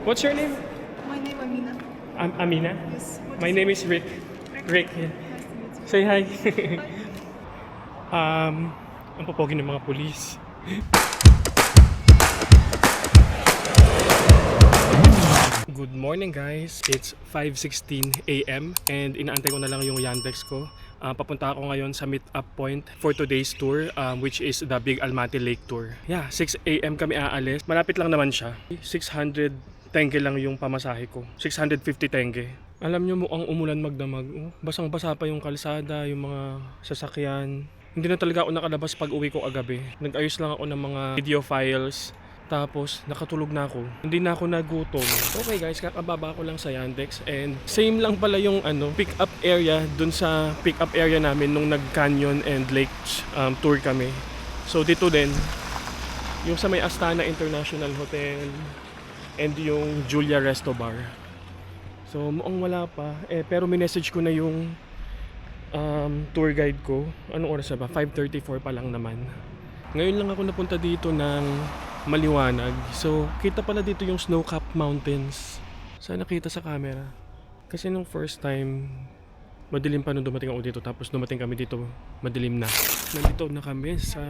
What's your name? My name Amina. Amina? Yes. My name is Rick. Rick, yeah. Nice to meet you. Say hi. Hi. Ang popogi ng mga pulis. Good morning guys, it's 5:16 AM and inaantay ko na lang yung Yandex ko. Papunta ako ngayon sa meet-up point for today's tour, which is the Big Almaty Lake Tour. Yeah, 6 AM kami aalis. Malapit lang naman siya. 600 tenge lang yung pamasahe ko. 650 tenge. Alam nyo mo ang umulan magdamag. Oh, basang-basa pa yung kalsada, yung mga sasakyan. Hindi na talaga ako nakalabas pag uwi ko kagabi. Nag-ayos lang ako ng mga video files. Tapos, nakatulog na ako. Hindi na ako nagutom. Okay guys, kakababa ko lang sa Yandex. And same lang pala yung pick-up area dun sa pick-up area namin nung nag-canyon and lake tour kami. So dito din, yung sa may Astana International Hotel and yung Julia Resto Bar. So mukhang wala pa. Pero minessage ko na yung tour guide ko. Anong oras na ba? 5:34 pa lang naman. Ngayon lang ako napunta dito ng maliwanag. So, kita pala dito yung snow-capped mountains. Sana nakita sa camera. Kasi nung first time, madilim pa nung dumating ako dito. Tapos dumating kami dito, madilim na. Nandito na kami sa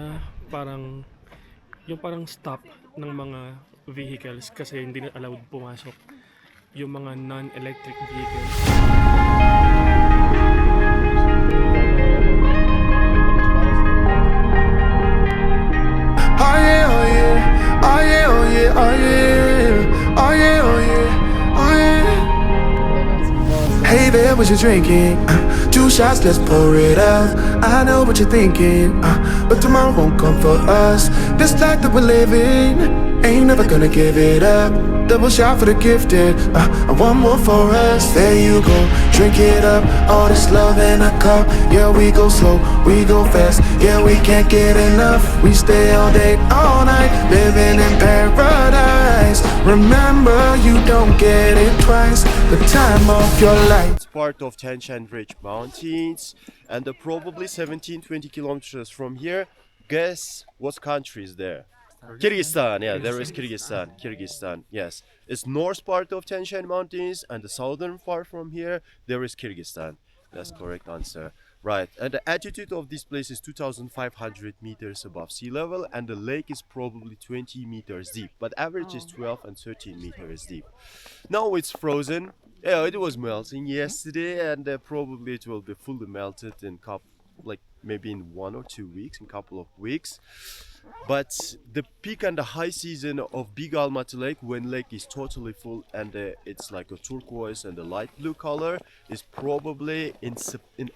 yung parang stop ng mga vehicles. Kasi hindi na allowed pumasok yung mga non-electric vehicles. Hey there, what you drinking? 2 shots, let's pour it out. I know what you're thinking, but tomorrow won't come for us. This life that we're living, ain't never gonna give it up. Double shot for the gifted, and one more for us. There you go, drink it up. All this love in a cup. Yeah, we go slow, we go fast. Yeah, we can't get enough. We stay all day, all night, living in paradise. Remember, you don't get it twice. The time of your life. It's part of Tian Shan Ridge Mountains, and probably 17-20 kilometers from here. Guess what country is there? Kyrgyzstan. Yeah, there is Kyrgyzstan. Kyrgyzstan. Yes, it's north part of Tian Shan Mountains, and the southern part from here there is Kyrgyzstan. That's correct answer. Right, and the altitude of this place is 2,500 meters above sea level, and the lake is probably 20 meters deep, but average is 12 and 13 meters deep. Now it's frozen. Yeah, it was melting yesterday, and probably it will be fully melted in maybe in 1 or 2 weeks, in couple of weeks. But the peak and the high season of Big Almaty Lake, when lake is totally full and it's like a turquoise and a light blue color, is probably in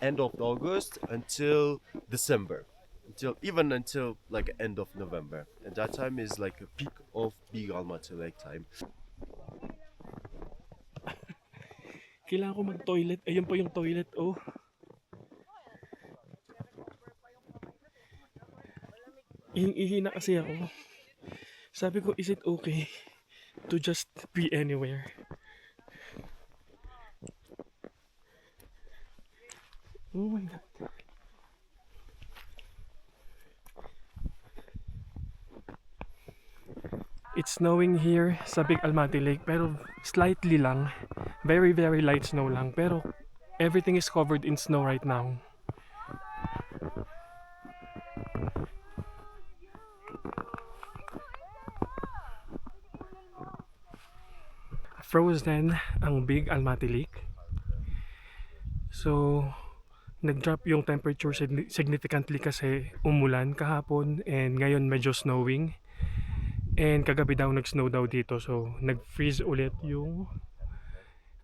end of August until December, until like end of November, and that time is like a peak of Big Almaty Lake time. Kailangan ko mag-toilet. Ayun po yung toilet, oh. Ihi na kasi ako. Sabi ko, is it okay to just be anywhere? Oh my God. It's snowing here sa Big Almaty Lake, pero slightly lang. Very, very light snow lang. Pero everything is covered in snow right now. Frozen ang Big Almaty Lake. So, nag-drop yung temperature significantly kasi umulan kahapon and ngayon medyo snowing. And kagabi daw nag-snow daw dito, so nag-freeze ulit yung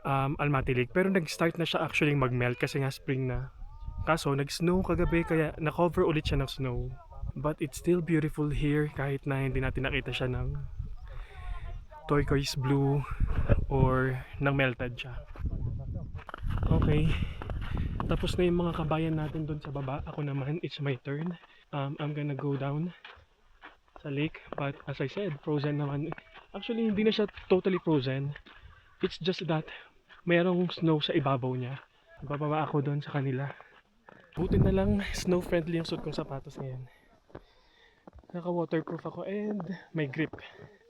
Almaty Lake. Pero nag-start na siya actually mag-melt kasi nga spring na. Kaso nag-snow kagabi kaya na-cover ulit siya ng snow. But it's still beautiful here kahit na hindi natin nakita siya ng turquoise blue or nang melted siya. Okay. Tapos na yung mga kabayan natin doon sa baba. Ako naman, it's my turn. I'm gonna go down sa lake, but as I said, frozen naman. Actually, hindi na siya totally frozen. It's just that mayroong snow sa ibabaw niya. Bababa ako doon sa kanila. Buti na lang snow friendly yung suit kong sapatos ngayon. Naka waterproof ako and may grip.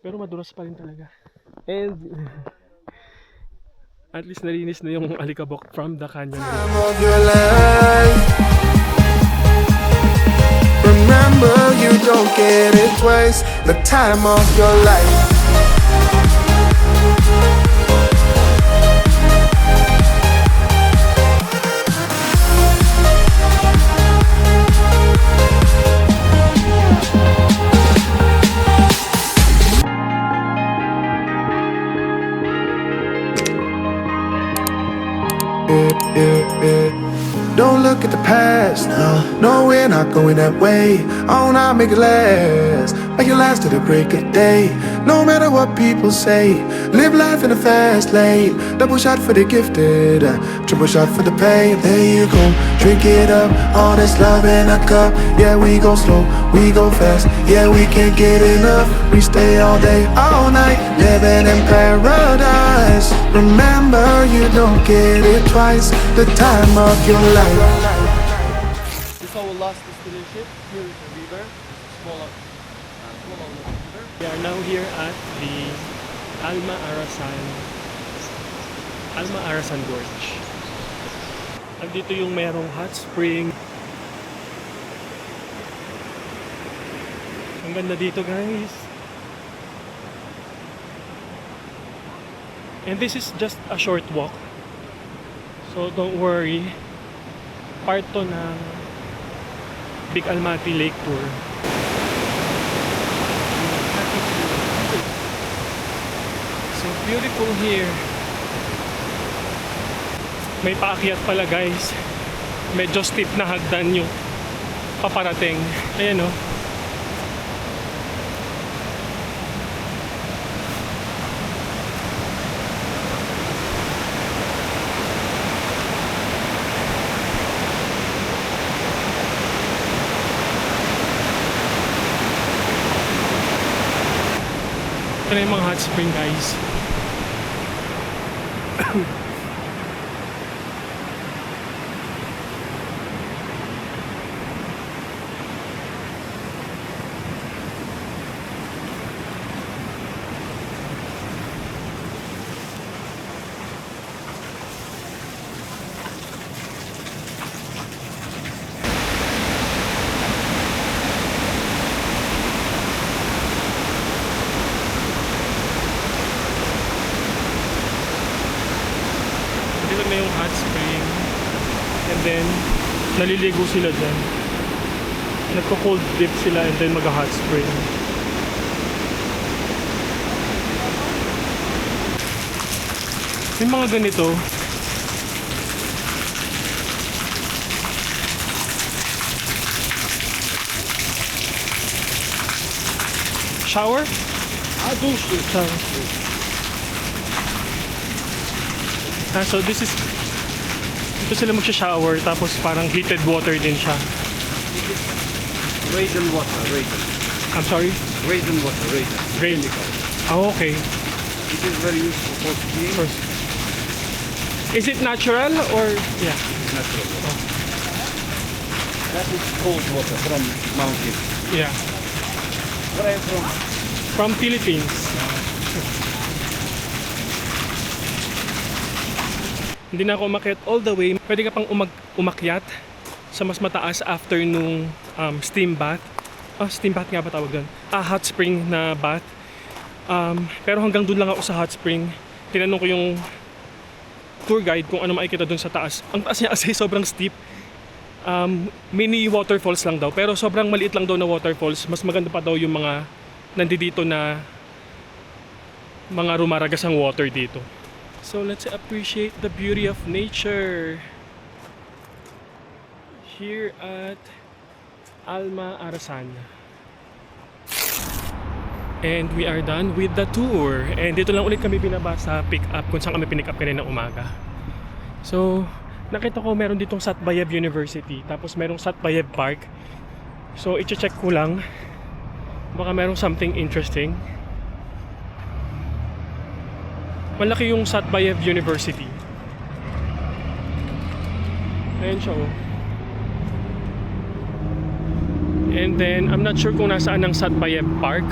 Pero madulas pa rin talaga. And at least nalinis na yung alikabok from the canyon. Time of your life. Remember, you don't get it twice. The time of your life. Don't look at the past, no, we're not going that way. Oh, now make it last, make it last to the break of day. No matter what people say, live life in a fast lane. Double shot for the gifted, triple shot for the pain. There you go, drink it up, all this love in a cup. Yeah, we go slow, we go fast. Yeah, we can't get enough. We stay all day, all night, living in paradise. Remember, you don't get it twice. The time of your life. This is our last destination. Here is the river. Smaller river. We are now here at the Alma Arasan Gorge. Andito yung merong hot spring. Ang ganda dito, guys. And this is just a short walk. So don't worry. Part to ng Big Almaty Lake Tour. So beautiful here. May paakyat pala, guys. Medyo steep na hagdan yung paparating. Ayan o. Ito na yung mga hot spring, guys. Dito na yung hot spring. And then, naliligo sila dyan. Nagko-cold dip sila and then mag-hot spring. May mga ganito. Shower? Shower. So this is, dito sila magsha-shower tapos parang heated water din siya. Raisin water, raisin. I'm sorry? Raisin water, raisin. Rain. Oh, okay. It is very useful for skiing. Is it natural or yeah? Natural water. That is cold water from mountain. Yeah. Where are you from? From Philippines. Hindi na ako umakyat all the way. Pwede ka pang umakyat sa mas mataas after nung steam bath. Steam bath nga ba tawag doon? Hot spring na bath. Pero hanggang doon lang ako sa hot spring. Tinanong ko yung tour guide kung ano makikita doon sa taas. Ang taas niya kasi sobrang steep. Mini waterfalls lang daw. Pero sobrang maliit lang daw na waterfalls. Mas maganda pa daw yung mga nandito na mga rumaragasang water dito. So let's appreciate the beauty of nature here at Alma Arasan. And we are done with the tour. And dito lang ulit kami binaba sa pick up kung saan kami pinick up kanina umaga. So nakita ko meron ditong Satbayev University, tapos merong Satbayev Park. So i-check ko lang, baka merong something interesting. Malaki yung Satbayev University. Ayan siya oh. And then I'm not sure kung nasaan ang Satbayev Park.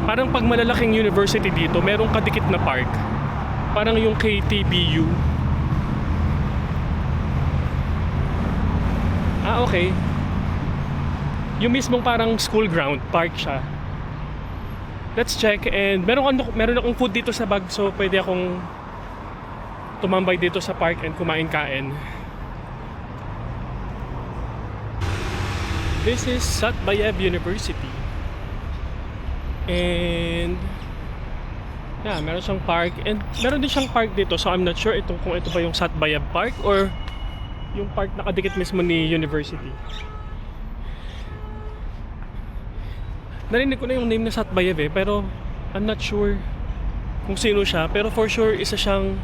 Parang pag malalaking university dito, merong kadikit na park. Parang yung KTBU. Ah, okay. Yung mismong parang school ground, park siya. Let's check. And meron akong food dito sa bag, so pwede akong tumambay dito sa park and kumain-kain. This is Satbayev University. And yeah, meron siyang park. And meron din siyang park dito, so I'm not sure kung ito ba yung Satbayev Park or yung park na kadikit mismo ni University. Narinig ko na yung name na Satbayev pero I'm not sure kung sino siya. Pero for sure, isa siyang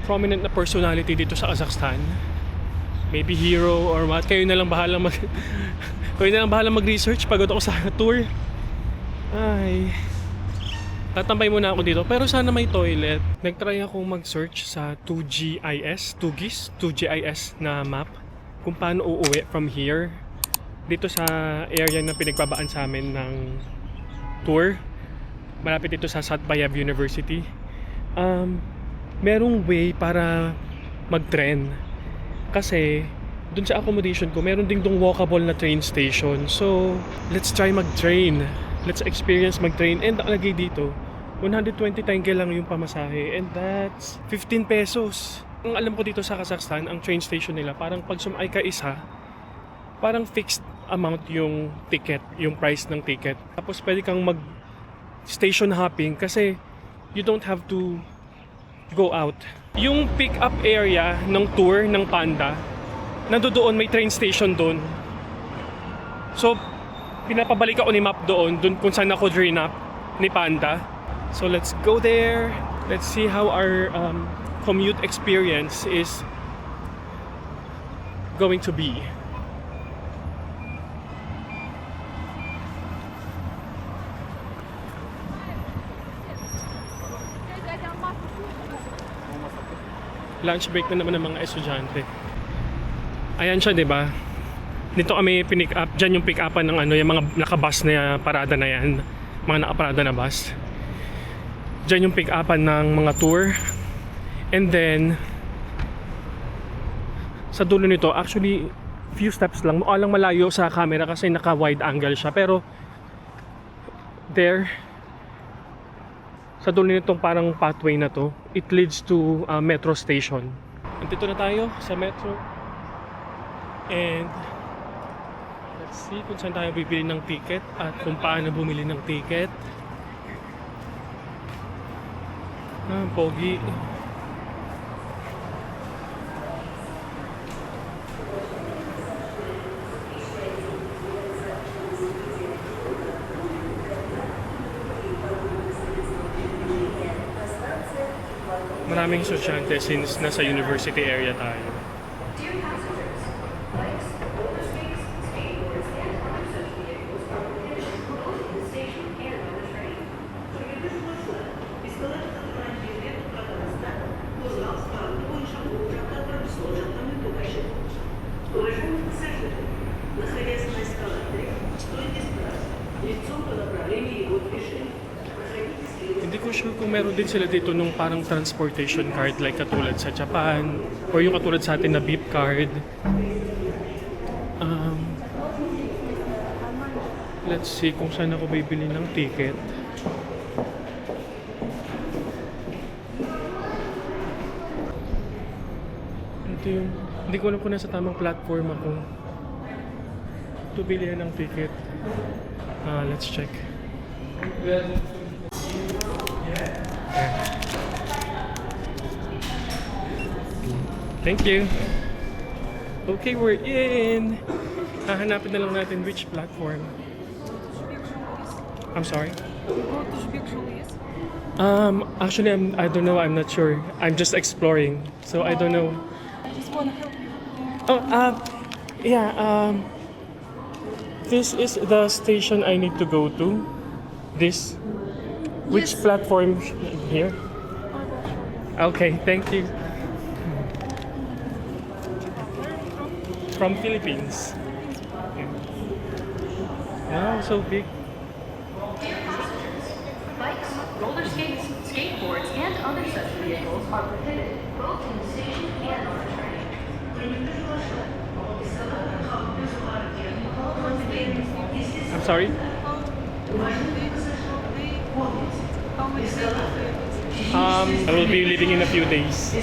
prominent na personality dito sa Kazakhstan. Maybe hero or what. Kayo na lang bahala mag-research. Pagod ako sa tour. Ay. Tatambay muna ako dito. Pero sana may toilet. Nagtry akong mag-search sa 2GIS na map kung paano uuwi from here dito sa area na pinagbabaan sa amin ng tour. Malapit dito sa Satbayev University. Merong way para mag-tren. Kasi dun sa accommodation ko, meron ding dong walkable na train station. So, let's try mag-train. Let's experience mag-train. And nakalagay dito, 120 tenge lang yung pamasahe. And that's 15 pesos. Ang alam ko dito sa Kazakhstan, ang train station nila, parang pag sumakay ka isa, parang fixed amount yung ticket, yung price ng ticket. Tapos pwede kang mag-station hopping kasi you don't have to go out. Yung pick-up area ng tour ng Panda, nandoon may train station doon. So, pinapabalik ako ni map doon kung saan ako drain-up ni Panda. So, let's go there. Let's see how our commute experience is going to be. Lunch break na naman ng mga estudyante. Ayan siya, 'di ba? Dito kami pinick up, diyan yung pick upan ng yung mga nakabus na parada na yan, mga nakaparada na bus. Diyan yung pick upan ng mga tour. And then sa dulo nito, actually few steps lang, mukha lang malayo sa camera kasi naka wide angle siya, pero there sa dulo nitong parang pathway na to, it leads to metro station. Nandito na tayo sa metro. And let's see kung saan tayo bibili ng ticket at kung paano bumili ng ticket. Pogi. Maraming estudyante since nasa university area tayo. Hindi ko sure kung meron din sila dito nung parang transportation card like katulad sa Japan or yung katulad sa atin na beep card. Let's see kung saan ako bibili ng ticket. Ito yung, hindi ko alam kung nasa tamang platform ako to bili ng ticket. Let's check. Thank you. Okay, we're in. Hahanapin na lang natin which platform. I'm sorry. Actually, I don't know. I'm not sure. I'm just exploring, so I don't know. I just want to help you. Oh, yeah. This is the station I need to go to. This. Which Yes. platform here? Okay, thank you. From Philippines. Yeah. Wow, so big. Roller skates, skateboards, and other such vehicles are prohibited both in the station and on the train. I'm sorry? I will be leaving in a few days.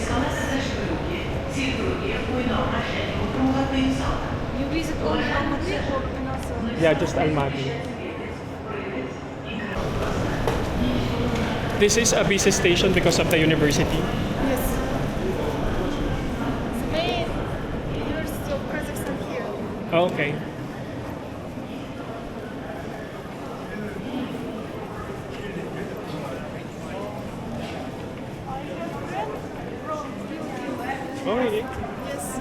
You visit only Almaty or Manasa? Yeah, just Almaty. This is a busy station because of the university. Yes. The main University of Kazakhstan here. Okay. I have a friend from Philippines. Oh, really? Yes.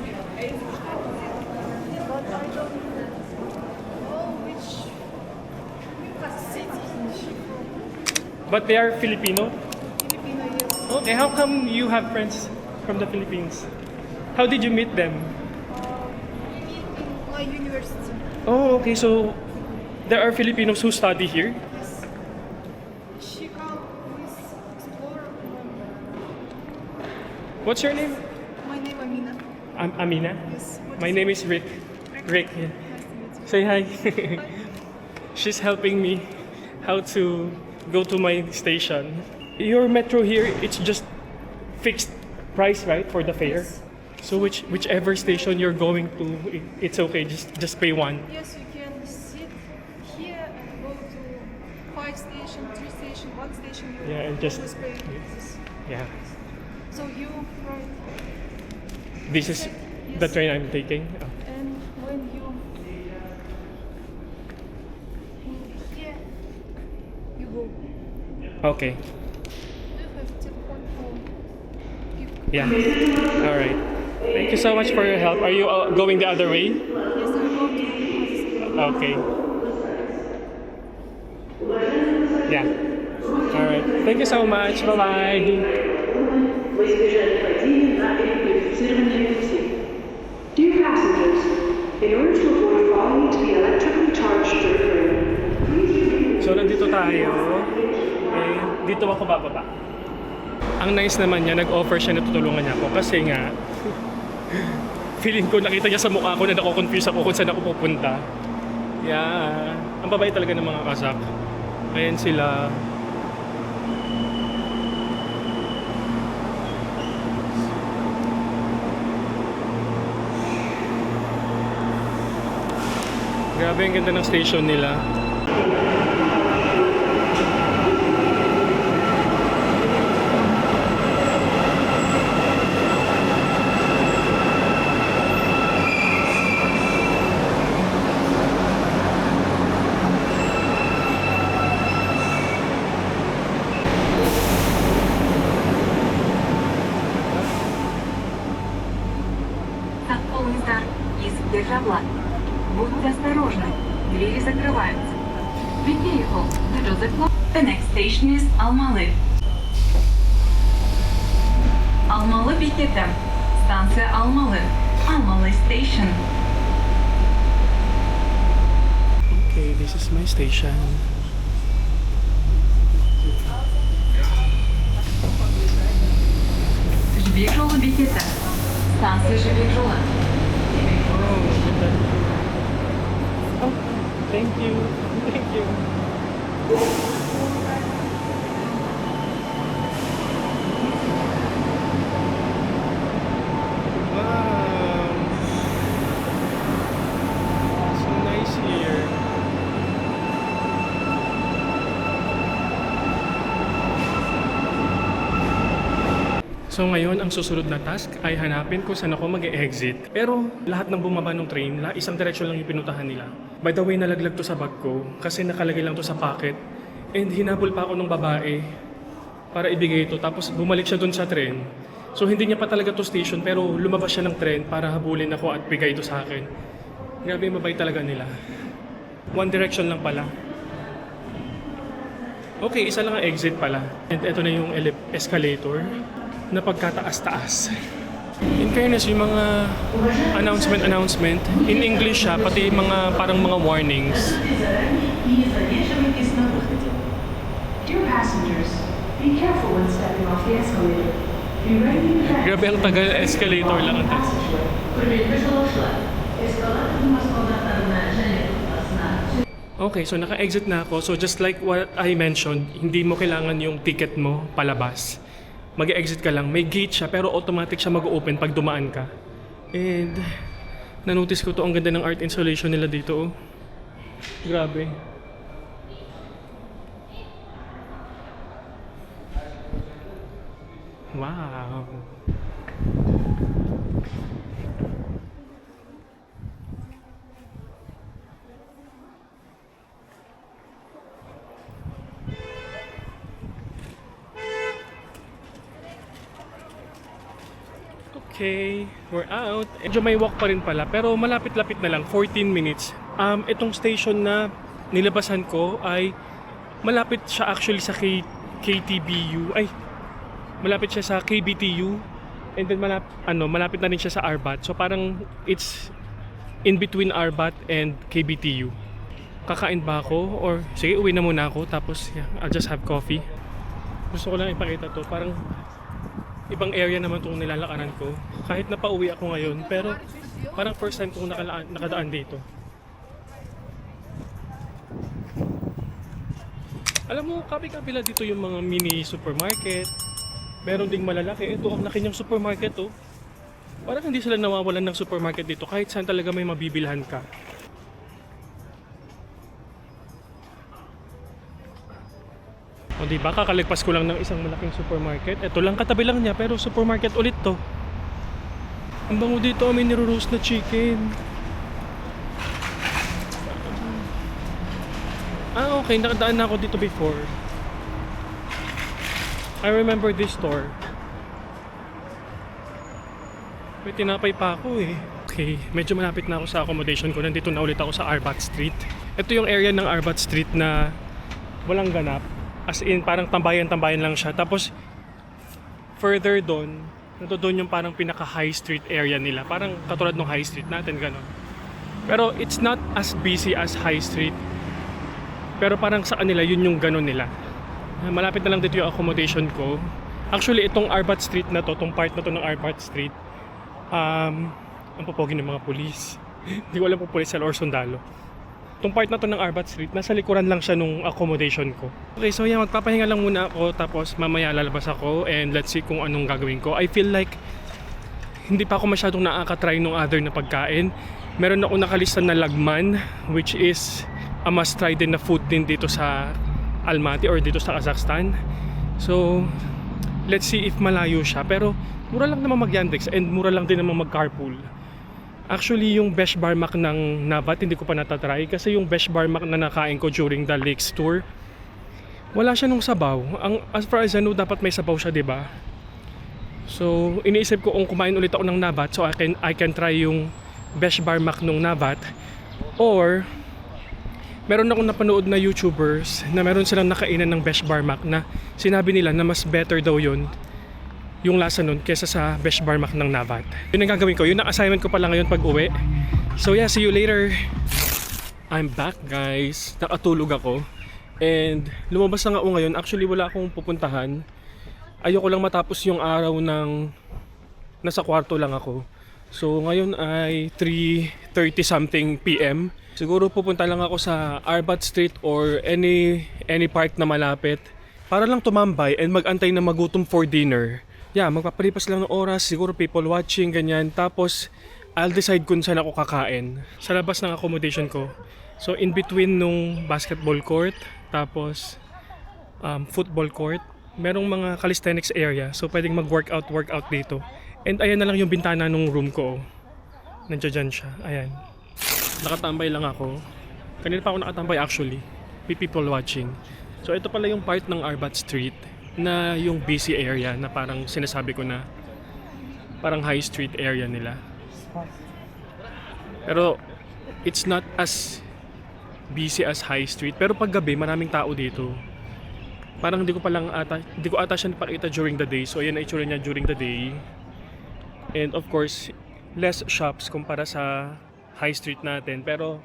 But I don't know which city she from. But they are Filipino? Filipino, yes. Okay, how come you have friends from the Philippines? How did you meet them? We meet in my university. Oh, okay, so there are Filipinos who study here? Yes. She come with Explorer. What's your name? My name Amina. I'm Amina. Yes. What My is name is Rick. Rick, yeah. Nice to meet you. Say hi. She's helping me how to go to my station. Your metro here, it's just fixed price, right, for the fare? Yes. So whichever station you're going to, it's okay. Just pay one. Yes, you can sit here and go to 5 station, 3 station, 1 station. You Yeah, and just- always pay this. Yeah. So you right, This is the train I'm taking. Oh. and when you here, you go. Okay. Do you have telephone for you? Yeah. All right. Thank you so much for your help. Are you going the other way? Yes, I go to Kazakhstan. Okay. Yeah. All right. Thank you so much. Bye-bye. Во избежание падения на электрифицированные пути. Dear passengers, in order to avoid falling into the electrically charged dirt road, please remain. So, nandito tayo. Eh, dito ako bababa. Ang nice naman niya, nag-offer siya na tutulungan niya ako kasi nga, feeling ko nakita niya sa mukha ko na nako-confuse ako kung saan ako pupunta. Yeah. Ang babae talaga ng mga Kazakh. Ayan sila. Grabe ang ganda ng station nila. Поезда из Державла. Будьте осторожны, двери закрываются. The vehicle, the door is closed. The next station is Almaly. Almaly beketi. Станция Almaly. Almaly station. Okay, this is my station. Жбек-Жолы beketi. Станция Жбек-Жолы. Oh, thank you. Thank you. Wow. So nice here. So ngayon, ang susunod na task ay hanapin kung saan ako mag-exit. Pero lahat ng bumaba ng train, isang direksyon lang yung pinuntahan nila. By the way, nalaglag to sa bag ko kasi nakalagay lang to sa pocket. And hinabol pa ako ng babae para ibigay ito. Tapos bumalik siya dun sa train. So hindi niya pa talaga to station pero lumabas siya ng train para habulin ako at bigay ito sa akin. Grabe yung mabait talaga nila. One direction lang pala. Okay, isa lang ang exit pala. And ito na yung escalator na pagkataas-taas. In fairness, yung mga announcement, in English siya, pati mga parang mga warnings. Dear passengers, be careful when stepping off the escalator. Be ready to advance. Grabe ang tagal, escalator lang ang tagal. Okay, so naka-exit na ako. So just like what I mentioned, hindi mo kailangan yung ticket mo palabas. Mag-exit ka lang. May gate siya pero automatic siya mag-open pag dumaan ka. And na-notice ko to, ang ganda ng art installation nila dito. Oh. Grabe. Wow. Okay, we're out. Medyo may walk pa rin pala, pero malapit-lapit na lang, 14 minutes. Itong station na nilabasan ko ay malapit siya actually sa KTBU. Ay, malapit siya sa KBTU. And then malapit na rin siya sa Arbat. So parang it's in between Arbat and KBTU. Kakain ba ako? Or sige, uwi na muna ako. Tapos yeah, I'll just have coffee. Gusto ko lang ipakita to. Parang ibang area naman itong nilalakaran ko. Kahit na pauwi ako ngayon, pero parang first time kong nakadaan dito. Alam mo, kapi-kapila dito yung mga mini supermarket. Meron ding malalaki. Ito, ang laki niyang supermarket oh. Parang hindi sila nawawalan ng supermarket dito kahit saan talaga may mabibilhan ka. O diba, kakalagpas ko lang ng isang malaking supermarket. Ito lang, katabi lang niya, pero supermarket ulit to. Ang bango dito, may niro-roast na chicken. Okay, nakadaan na ako dito before. I remember this store. May tinapay pa ako eh. Okay, medyo malapit na ako sa accommodation ko. Nandito na ulit ako sa Arbat Street. Ito yung area ng Arbat Street na walang ganap. As in, parang tambayan-tambayan lang siya. Tapos, further doon, doon yung parang pinaka-high street area nila. Parang katulad ng high street natin, gano'n. Pero it's not as busy as high street. Pero parang sa kanila, yun yung gano'n nila. Malapit na lang dito yung accommodation ko. Actually, itong Arbat Street na to, itong part na to ng Arbat Street, ang popogi ng mga pulis. Hindi ko alam kung pulis or sundalo. Itong part na to ng Arbat Street, nasa likuran lang siya nung accommodation ko. Okay, so yan, magpapahinga lang muna ako, tapos mamaya lalabas ako and let's see kung anong gagawin ko. I feel like hindi pa ako masyadong nakaka-try nung other na pagkain. Meron ako nakalista na lagman, which is a must try din na food din dito sa Almaty or dito sa Kazakhstan. So, let's see if malayo siya. Pero mura lang naman mag-Yandex and mura lang din naman mag-carpool. Actually, yung Besh Barmak ng Navat, hindi ko pa natatry. Kasi yung Besh Barmak na nakain ko during the Lakes tour, wala siya nung sabaw. As far as I know, dapat may sabaw siya, diba? So, iniisip ko kung kumain ulit ako ng Navat, so I can try yung Besh Barmak nung Navat. Or, meron akong napanood na YouTubers na meron silang nakainan ng Besh Barmak na sinabi nila na mas better daw yun yung lasa nun kesa sa Besh Barmak ng Navat. Yun ang gagawin ko. Yun ang assignment ko pala ngayon pag uwi. So yeah, see you later. I'm back guys. Nakatulog ako. And lumabas na nga ako ngayon. Actually wala akong pupuntahan. Ayoko lang matapos yung araw ng nasa kwarto lang ako. So ngayon ay 3:30 something PM. Siguro pupunta lang ako sa Arbat Street or any park na malapit para lang tumambay and magantay na magutom for dinner. Yeah, magpapalipas lang ng oras, siguro people watching, ganyan. Tapos, I'll decide kung saan ako kakain. Sa labas ng accommodation ko. So, in between nung basketball court, tapos football court, merong mga calisthenics area. So, pwedeng mag-workout dito. And ayan na lang yung bintana ng room ko. Nandiyan siya, ayan. Nakatambay lang ako. Kanina pa ako nakatambay actually. People watching. So, ito pala yung part ng Arbat Street na yung busy area na parang sinasabi ko na parang high street area nila. Pero it's not as busy as high street. Pero pag gabi maraming tao dito. Parang hindi ko ata siya napakita during the day. So ayan na itsura niya during the day. And of course, less shops kumpara sa high street natin. Pero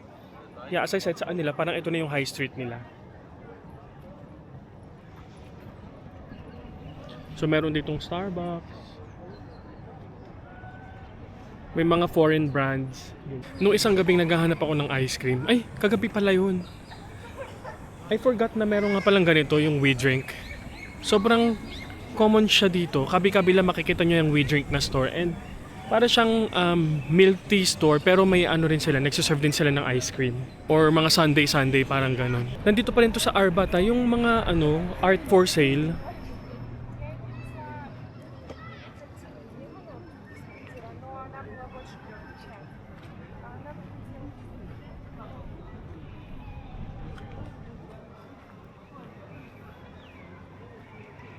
yeah, as I said sa kanila, parang ito na yung high street nila. So meron ditong Starbucks. May mga foreign brands. Nung isang gabing naghahanap ako ng ice cream. Ay, kagabi pala yun. I forgot na meron nga palang ganito, yung We Drink. Sobrang common siya dito. Kabi-kabila makikita nyo yung We Drink na store. And para siyang milk tea store, pero may ano rin sila, nagsiserve din sila ng ice cream. Or mga Sunday, parang ganon. Nandito pa rin to sa Arbata, yung mga art for sale.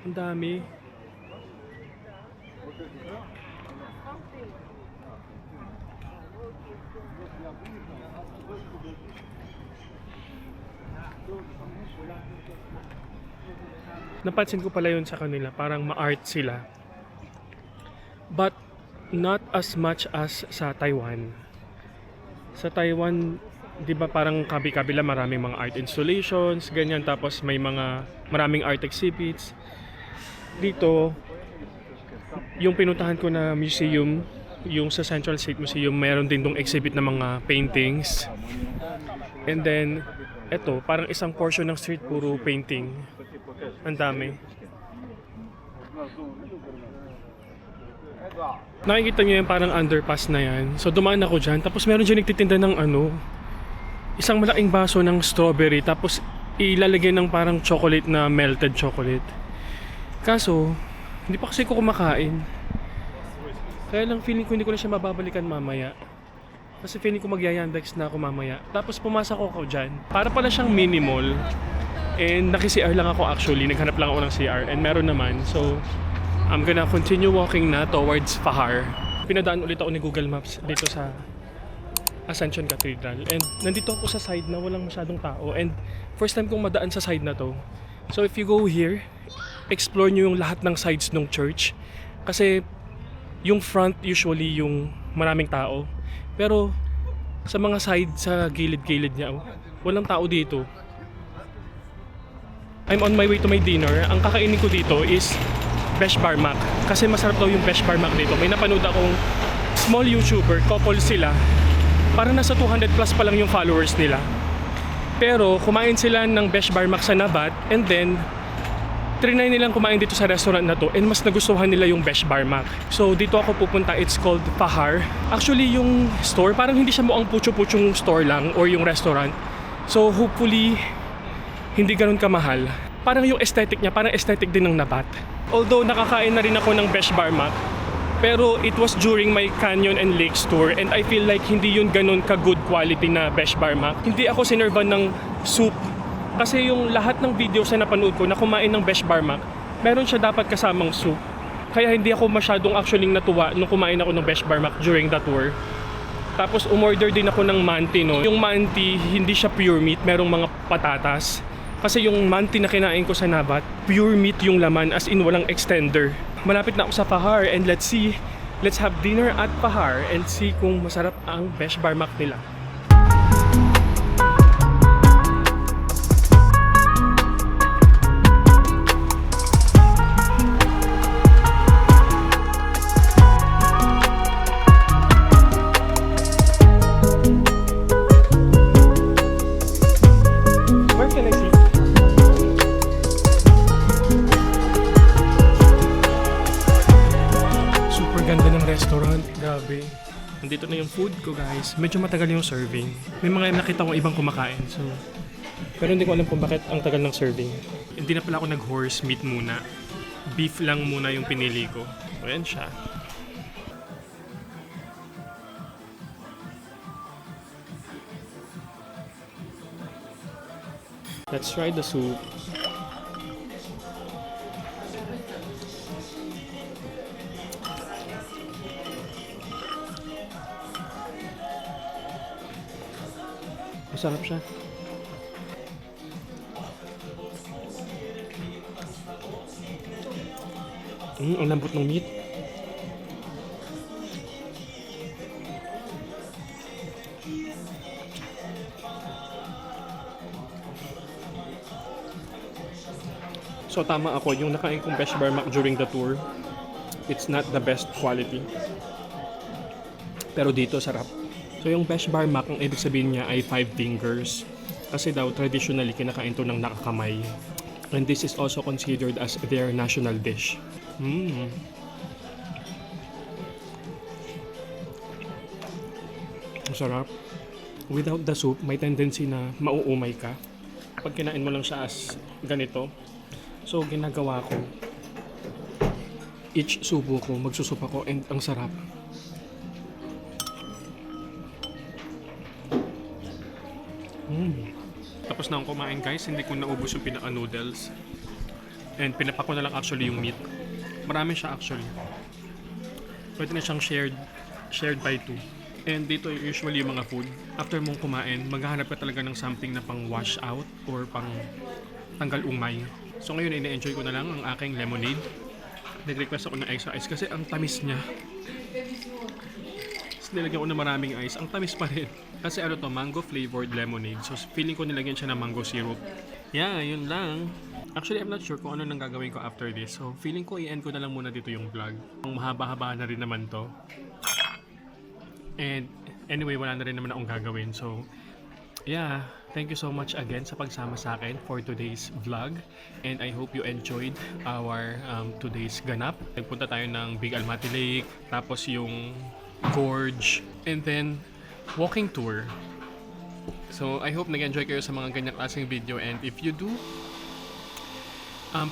Ang dami. Napansin ko pala yun sa kanila, parang ma-art sila. But not as much as sa Taiwan. Sa Taiwan, 'di ba parang kabi-kabila maraming mga art installations, ganyan, tapos may mga maraming art exhibits. Dito, yung pinuntahan ko na museum, yung sa Central State Museum, mayroon din dong exhibit ng mga paintings. And then, eto, parang isang portion ng street puro painting. Ang dami. Nakikita niyo yung parang underpass na yan. So dumaan ako dyan, tapos meron dyan nagtitinda ng isang malaking baso ng strawberry, tapos ilalagay ng parang chocolate na melted chocolate. Kaso, hindi pa kasi ko kumakain. Kaya lang feeling ko hindi ko na siya mababalikan mamaya. Kasi feeling ko magyayandex na ako mamaya. Tapos pumasok ako dyan. Para pala siyang mini mall. And naki-CR lang ako actually. Naghanap lang ako ng CR. And meron naman. So, I'm gonna continue walking na towards Fahar. Pinadaan ulit ako ni Google Maps dito sa Ascension Cathedral. And nandito ako sa side na walang masyadong tao. And first time kong madaan sa side na to. So if you go here, explore nyo yung lahat ng sides ng church. Kasi yung front usually yung maraming tao. Pero sa mga side, sa gilid-gilid niya, walang tao dito. I'm on my way to my dinner. Ang kakainin ko dito is Besh Barmak. Kasi masarap daw yung Besh Barmak dito. May napanood akong small YouTuber, couple sila. Parang nasa 200 plus pa lang yung followers nila. Pero kumain sila ng Besh Barmak sa Nabat, and then trinay nilang kumain dito sa restaurant na to, and mas nagustuhan nila yung Besh Barmak. So dito ako pupunta. It's called Fahar. Actually yung store, parang hindi siya mukhang pucho-puchong store lang or yung restaurant. So hopefully hindi ganun kamahal. Parang yung aesthetic niya, parang aesthetic din ng Nabat. Although nakakain na rin ako ng Besh Barmak, pero it was during my Canyon and Lakes tour, and I feel like hindi yun ganun ka-good quality na Besh Barmak. Hindi ako sinervan ng soup. Kasi yung lahat ng videos na napanood ko na kumain ng Besh Barmak, meron siya dapat kasamang soup. Kaya hindi ako masyadong actually natuwa nung kumain ako ng Besh Barmak during the tour. Tapos umorder din ako ng manti, no. Yung manti, hindi siya pure meat, merong mga patatas. Kasi yung manti na kinain ko sa Nabat, pure meat yung laman, as in walang extender. Malapit na ako sa Fahar, and let's have dinner at Fahar and see kung masarap ang Besh Barmak nila. Where can I see? Ganda ng restaurant, grabe. Nandito na yung food ko, guys. Medyo matagal yung serving. May mga nakita ko ibang kumakain, so pero hindi ko alam kung bakit ang tagal ng serving. Hindi na pala ako nag-horse meat muna. Beef lang muna yung pinili ko. So yan siya. Let's try the soup. Masarap siya. Ang lambot ng meat. So tama ako, yung nakain kong Besh Bar Mac during the tour, it's not the best quality. Pero dito, sarap. So yung Besh Bar Mac, ang ibig sabihin niya ay 5 fingers. Kasi daw, traditionally, kinakain to ng nakakamay. And this is also considered as their national dish. Ang sarap. Without the soup, may tendency na mauumay ka. Pag kinain mo lang siya as ganito. So, ginagawa ko, each subo ko, magsusup ako, and ang sarap. Tapos na akong kumain guys, hindi ko naubos yung pinaka-noodles. And pinapak ko na lang actually yung meat. Marami siya actually. Pwede na siyang shared by two. And dito usually yung mga food, after mong kumain, maghahanap ka talaga ng something na pang wash out or pang tanggal umay. So ngayon ina-enjoy ko na lang ang aking lemonade. Nag-request ako ng extra ice kasi ang tamis niya. Tapos nilagyan ko na maraming ice, ang tamis pa rin. Kasi ano to, mango flavored lemonade. So feeling ko nilagyan siya ng mango syrup. Yeah, yun lang. Actually, I'm not sure kung ano nang gagawin ko after this. So feeling ko i-end ko na lang muna dito yung vlog. Ang mahaba-haba na rin naman to. And anyway, wala na rin naman akong gagawin. So, yeah. Thank you so much again sa pagsama sa akin for today's vlog. And I hope you enjoyed our today's ganap. Nagpunta tayo ng Big Almaty Lake, tapos yung gorge, and then walking tour. So, I hope nag-enjoy kayo sa mga ganyang klaseng video. And if you do,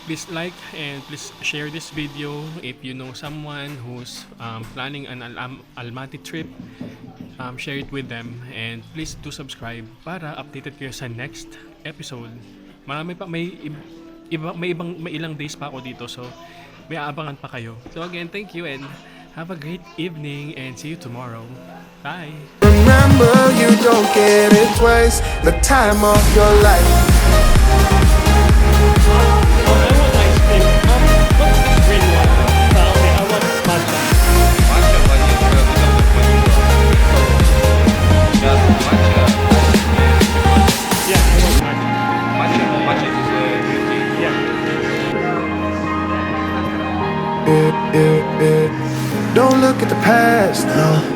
please like and please share this video if you know someone who's planning an Almaty trip. Share it with them and please do subscribe para updated kayo sa next episode. Marami pa, may ilang days pa ako dito, so may aabangan pa kayo. So again, thank you and have a great evening and see you tomorrow. Bye! Remember, you don't get it twice. The time of your life. Don't look at the past,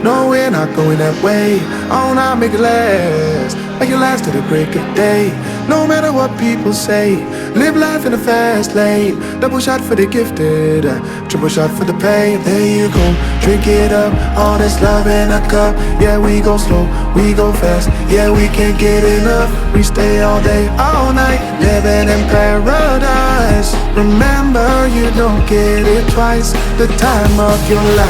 no, we're not going that way. Oh, now make it last, make it last to the break of day. No matter what people say, live life in a fast lane. Double shot for the gifted, triple shot for the pain. There you go, drink it up, all this love in a cup. Yeah, we go slow, we go fast. Yeah, we can't get enough. We stay all day, all night, living in paradise. Remember, you don't get it twice. The time of your life.